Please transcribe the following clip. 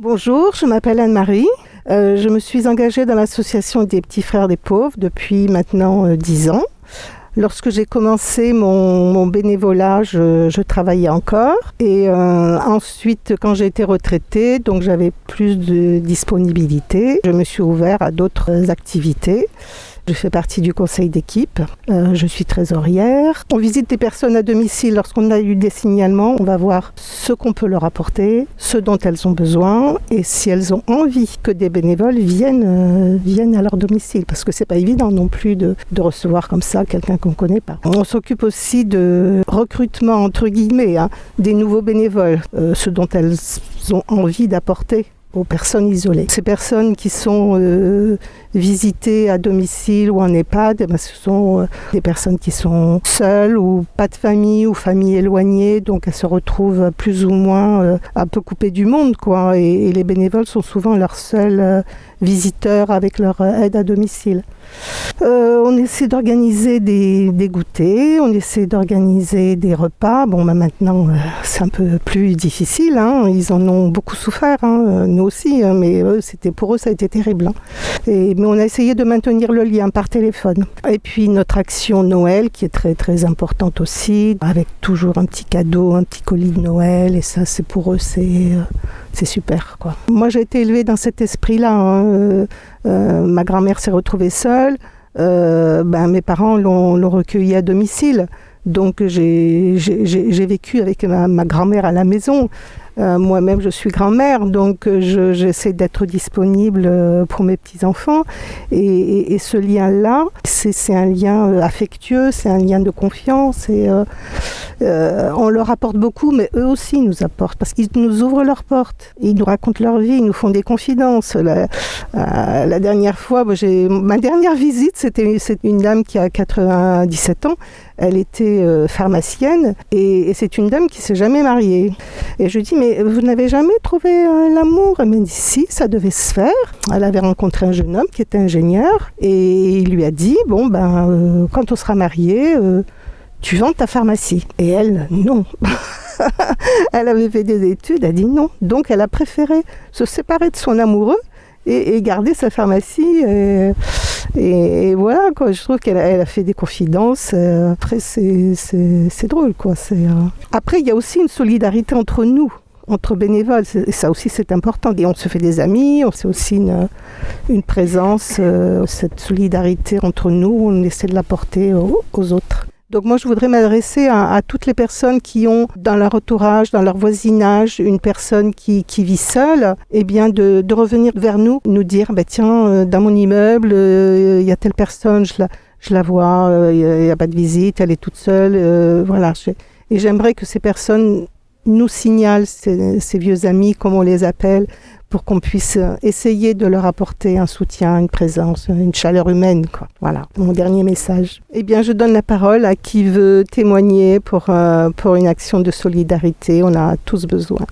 Bonjour, je m'appelle Anne-Marie. Je me suis engagée dans l'association des Petits Frères des Pauvres depuis maintenant 10 ans. Lorsque j'ai commencé mon bénévolat, je travaillais encore. Et ensuite, quand j'ai été retraitée, donc j'avais plus de disponibilité. Je me suis ouverte à d'autres activités. Je fais partie du conseil d'équipe, je suis trésorière. On visite des personnes à domicile lorsqu'on a eu des signalements. On va voir ce qu'on peut leur apporter, ce dont elles ont besoin et si elles ont envie que des bénévoles viennent à leur domicile. Parce que c'est pas évident non plus de recevoir comme ça quelqu'un qu'on ne connaît pas. On s'occupe aussi de recrutement entre guillemets, des nouveaux bénévoles, ce dont elles ont envie d'apporter aux personnes isolées. Ces personnes qui sont visitées à domicile ou en EHPAD, ce sont des personnes qui sont seules ou pas de famille ou famille éloignée, donc elles se retrouvent plus ou moins un peu coupées du monde, quoi. Et les bénévoles sont souvent leurs seuls visiteurs avec leur aide à domicile. On essaie d'organiser des goûters, on essaie d'organiser des repas. Maintenant, c'est un peu plus difficile. Ils en ont beaucoup souffert, nous aussi, mais pour eux, ça a été terrible. Mais on a essayé de maintenir le lien par téléphone. Et puis notre action Noël, qui est très très importante aussi, avec toujours un petit cadeau, un petit colis de Noël. Et ça, c'est pour eux, c'est super, quoi. Moi, j'ai été élevée dans cet esprit-là. Ma grand-mère s'est retrouvée seule. Mes parents l'ont recueillie à domicile. Donc, j'ai vécu avec ma grand-mère à la maison. Moi-même, je suis grand-mère, donc j'essaie d'être disponible pour mes petits-enfants. Et ce lien-là, c'est un lien affectueux, c'est un lien de confiance. Et on leur apporte beaucoup, mais eux aussi nous apportent, parce qu'ils nous ouvrent leurs portes. Ils nous racontent leur vie, ils nous font des confidences. La dernière fois, ma dernière visite, c'était une dame qui a 97 ans. Elle était pharmacienne et c'est une dame qui ne s'est jamais mariée. Et je lui dis, mais vous n'avez jamais trouvé l'amour? Elle m'a dit, si, ça devait se faire. Elle avait rencontré un jeune homme qui était ingénieur et il lui a dit, quand on sera mariés, tu vends ta pharmacie. Et elle, non. Elle avait fait des études, elle a dit non. Donc elle a préféré se séparer de son amoureux et garder sa pharmacie. Et voilà, quoi. Je trouve qu'elle a fait des confidences. Après, c'est drôle, quoi. Après, il y a aussi une solidarité entre nous, entre bénévoles. Et ça aussi, c'est important. Et on se fait des amis, on fait aussi une présence, cette solidarité entre nous, on essaie de l'apporter aux autres. Donc moi, je voudrais m'adresser à toutes les personnes qui ont dans leur entourage, dans leur voisinage, une personne qui vit seule, et bien de revenir vers nous dire, tiens, dans mon immeuble, il y a telle personne, je la vois, il n'y a pas de visite, elle est toute seule, voilà. Et j'aimerais que ces personnes nous signalent, ces vieux amis, comme on les appelle, pour qu'on puisse essayer de leur apporter un soutien, une présence, une chaleur humaine, quoi. Voilà, mon dernier message. Eh bien, je donne la parole à qui veut témoigner pour une action de solidarité. On a tous besoin.